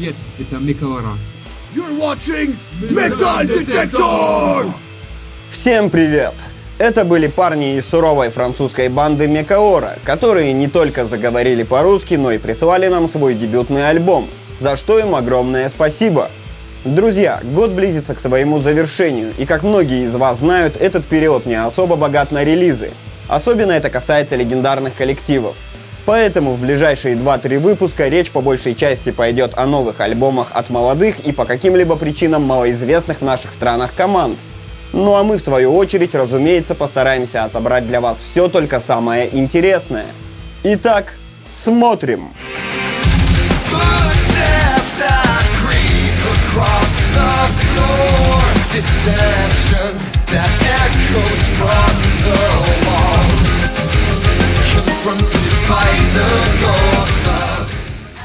привет, это Мекаора. You're watching Metal Detector! Всем привет! Это были парни из суровой французской банды Мекаора, которые не только заговорили по-русски, но и прислали нам свой дебютный альбом, за что им огромное спасибо. Друзья, год близится к своему завершению, и как многие из вас знают, этот период не особо богат на релизы. Особенно это касается легендарных коллективов. Поэтому в ближайшие 2-3 выпуска речь по большей части пойдет о новых альбомах от молодых и по каким-либо причинам малоизвестных в наших странах команд. Ну а мы в свою очередь, разумеется, постараемся отобрать для вас все только самое интересное. Итак, смотрим!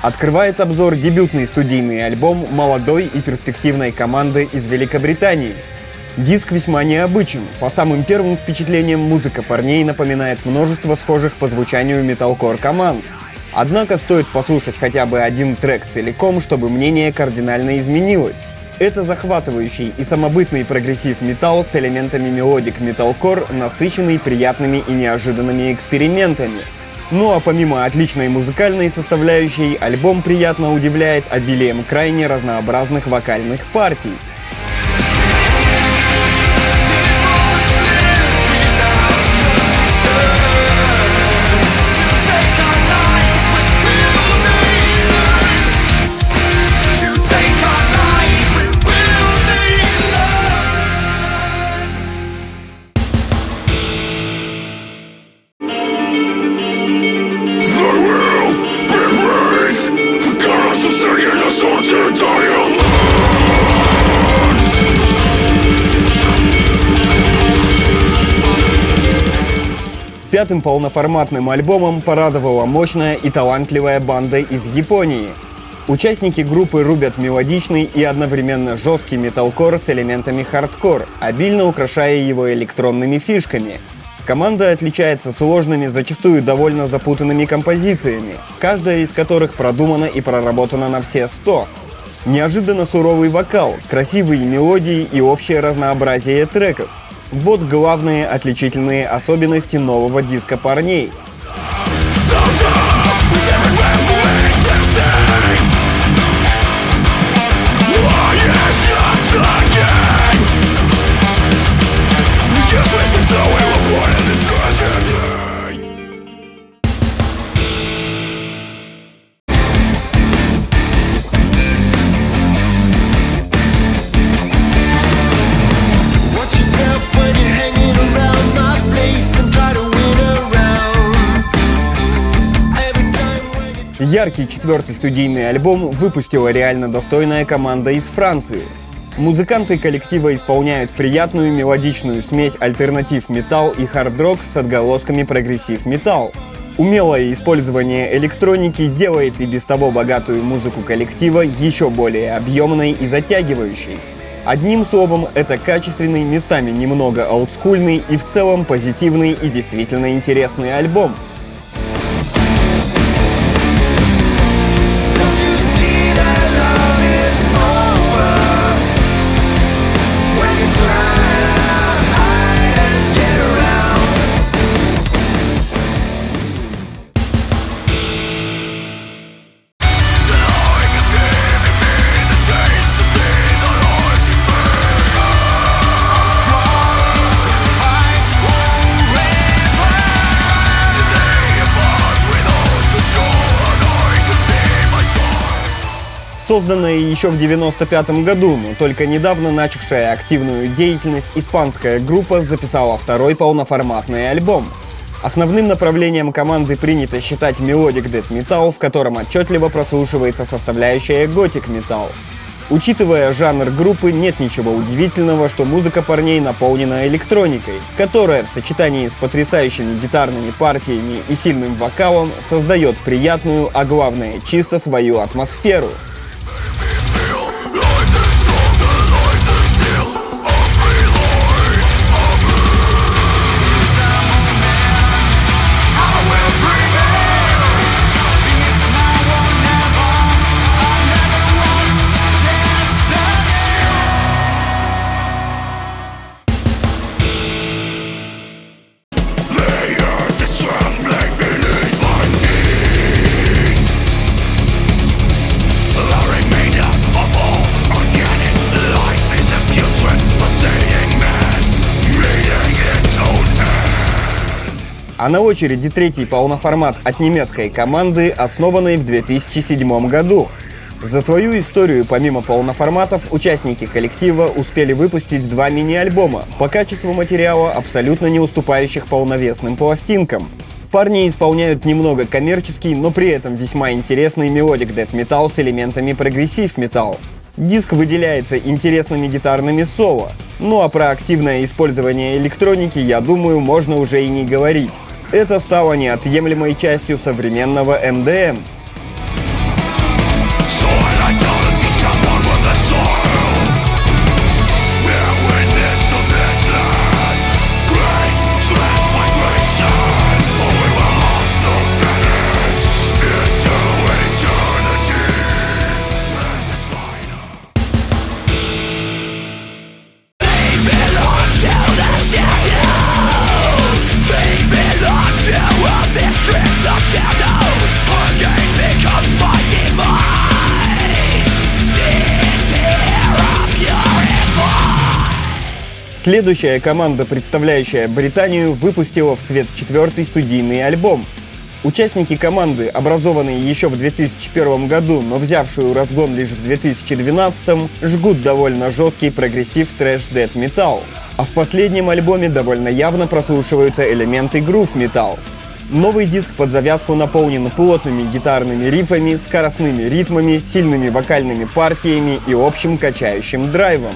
Открывает обзор дебютный студийный альбом молодой и перспективной команды из Великобритании. Диск весьма необычен. По самым первым впечатлениям, музыка парней напоминает множество схожих по звучанию металкор команд. Однако стоит послушать хотя бы один трек целиком, чтобы мнение кардинально изменилось. Это захватывающий и самобытный прогрессив-металл с элементами мелодик металкор, насыщенный приятными и неожиданными экспериментами. Ну а помимо отличной музыкальной составляющей, альбом приятно удивляет обилием крайне разнообразных вокальных партий. Пятым полноформатным альбомом порадовала мощная и талантливая банда из Японии. Участники группы рубят мелодичный и одновременно жесткий металкор с элементами хардкор, обильно украшая его электронными фишками. Команда отличается сложными, зачастую довольно запутанными композициями, каждая из которых продумана и проработана на все 100. Неожиданно суровый вокал, красивые мелодии и общее разнообразие треков. Вот главные отличительные особенности нового диска парней. Яркий четвертый студийный альбом выпустила реально достойная команда из Франции. Музыканты коллектива исполняют приятную мелодичную смесь альтернатив-металл и хард-рок с отголосками прогрессив-металл. Умелое использование электроники делает и без того богатую музыку коллектива еще более объемной и затягивающей. Одним словом, это качественный, местами немного олдскульный и в целом позитивный и действительно интересный альбом. Созданная еще в 1995 году, но только недавно начавшая активную деятельность испанская группа записала второй полноформатный альбом. Основным направлением команды принято считать мелодик Death Metal, в котором отчетливо прослушивается составляющая Gothic Metal. Учитывая жанр группы, нет ничего удивительного, что музыка парней наполнена электроникой, которая в сочетании с потрясающими гитарными партиями и сильным вокалом создает приятную, а главное, чисто свою атмосферу. А на очереди третий полноформат от немецкой команды, основанной в 2007 году. За свою историю, помимо полноформатов, участники коллектива успели выпустить 2 мини-альбома, по качеству материала абсолютно не уступающих полновесным пластинкам. Парни исполняют немного коммерческий, но при этом весьма интересный мелодик дэт-металл с элементами прогрессив-металл. Диск выделяется интересными гитарными соло. Ну а про активное использование электроники, я думаю, можно уже и не говорить. Это стало неотъемлемой частью современного МДМ. Следующая команда, представляющая Британию, выпустила в свет 4-й студийный альбом. Участники команды, образованные еще в 2001 году, но взявшую разгон лишь в 2012, жгут довольно жесткий прогрессив трэш-дэт-металл. А в последнем альбоме довольно явно прослушиваются элементы грув-металл. Новый диск под завязку наполнен плотными гитарными рифами, скоростными ритмами, сильными вокальными партиями и общим качающим драйвом.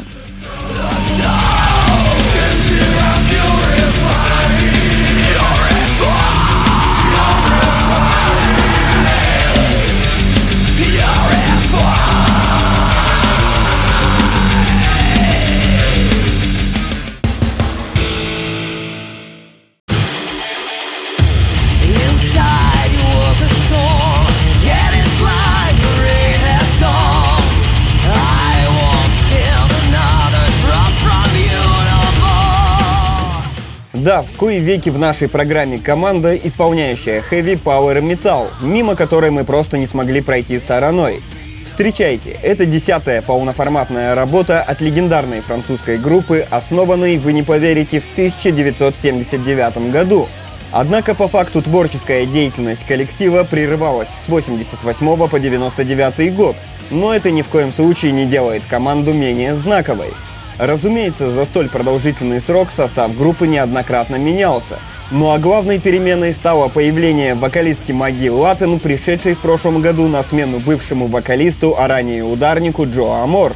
Да, в кои веки в нашей программе команда, исполняющая Heavy Power Metal, мимо которой мы просто не смогли пройти стороной. Встречайте, это 10-я полноформатная работа от легендарной французской группы, основанной, вы не поверите, в 1979 году. Однако по факту творческая деятельность коллектива прерывалась с 88 по 99 год, но это ни в коем случае не делает команду менее знаковой. Разумеется, за столь продолжительный срок состав группы неоднократно менялся. Ну а главной переменой стало появление вокалистки Маги Латтен, пришедшей в прошлом году на смену бывшему вокалисту, а ранее ударнику Джо Амор.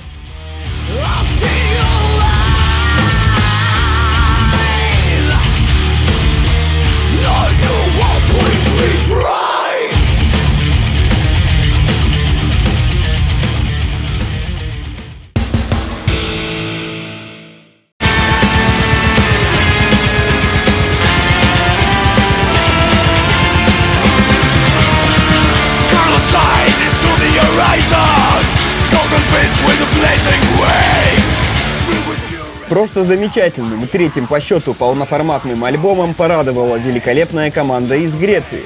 Просто замечательным третьим по счету полноформатным альбомом порадовала великолепная команда из Греции.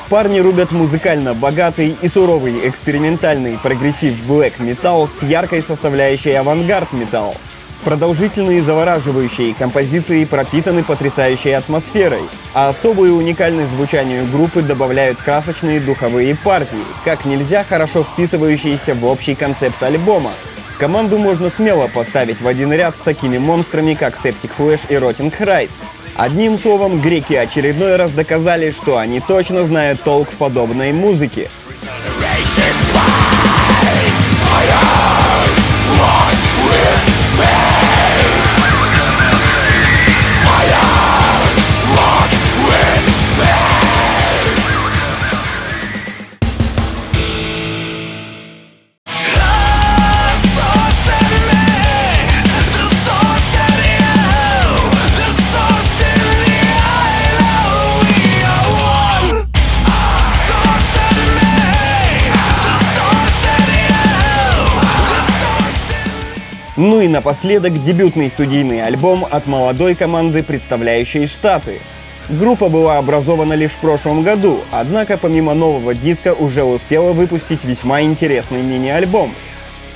Парни рубят музыкально богатый и суровый экспериментальный прогрессив блэк металл с яркой составляющей авангард металл. Продолжительные завораживающие композиции пропитаны потрясающей атмосферой, а особую уникальность звучанию группы добавляют красочные духовые партии, как нельзя хорошо вписывающиеся в общий концепт альбома. Команду можно смело поставить в один ряд с такими монстрами, как Septic Flesh и Rotting Christ. Одним словом, греки очередной раз доказали, что они точно знают толк в подобной музыке. Ну и напоследок дебютный студийный альбом от молодой команды, представляющей Штаты. Группа была образована лишь в прошлом году, однако помимо нового диска уже успела выпустить весьма интересный мини-альбом.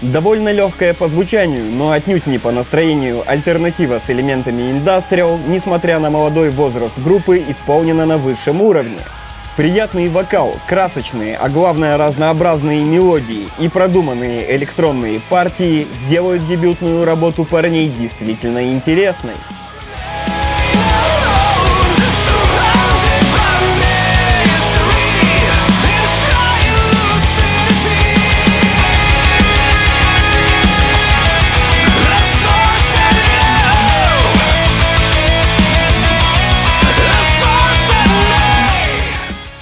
Довольно легкая по звучанию, но отнюдь не по настроению альтернатива с элементами индастриал, несмотря на молодой возраст группы, исполнена на высшем уровне. Приятный вокал, красочные, а главное разнообразные мелодии и продуманные электронные партии делают дебютную работу парней действительно интересной.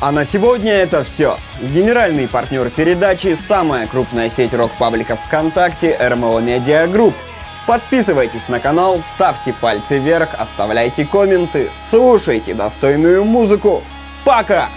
А на сегодня это все. Генеральный партнер передачи – самая крупная сеть рок-пабликов ВКонтакте РМО Медиа Групп. Подписывайтесь на канал, ставьте пальцы вверх, оставляйте комменты, слушайте достойную музыку. Пока!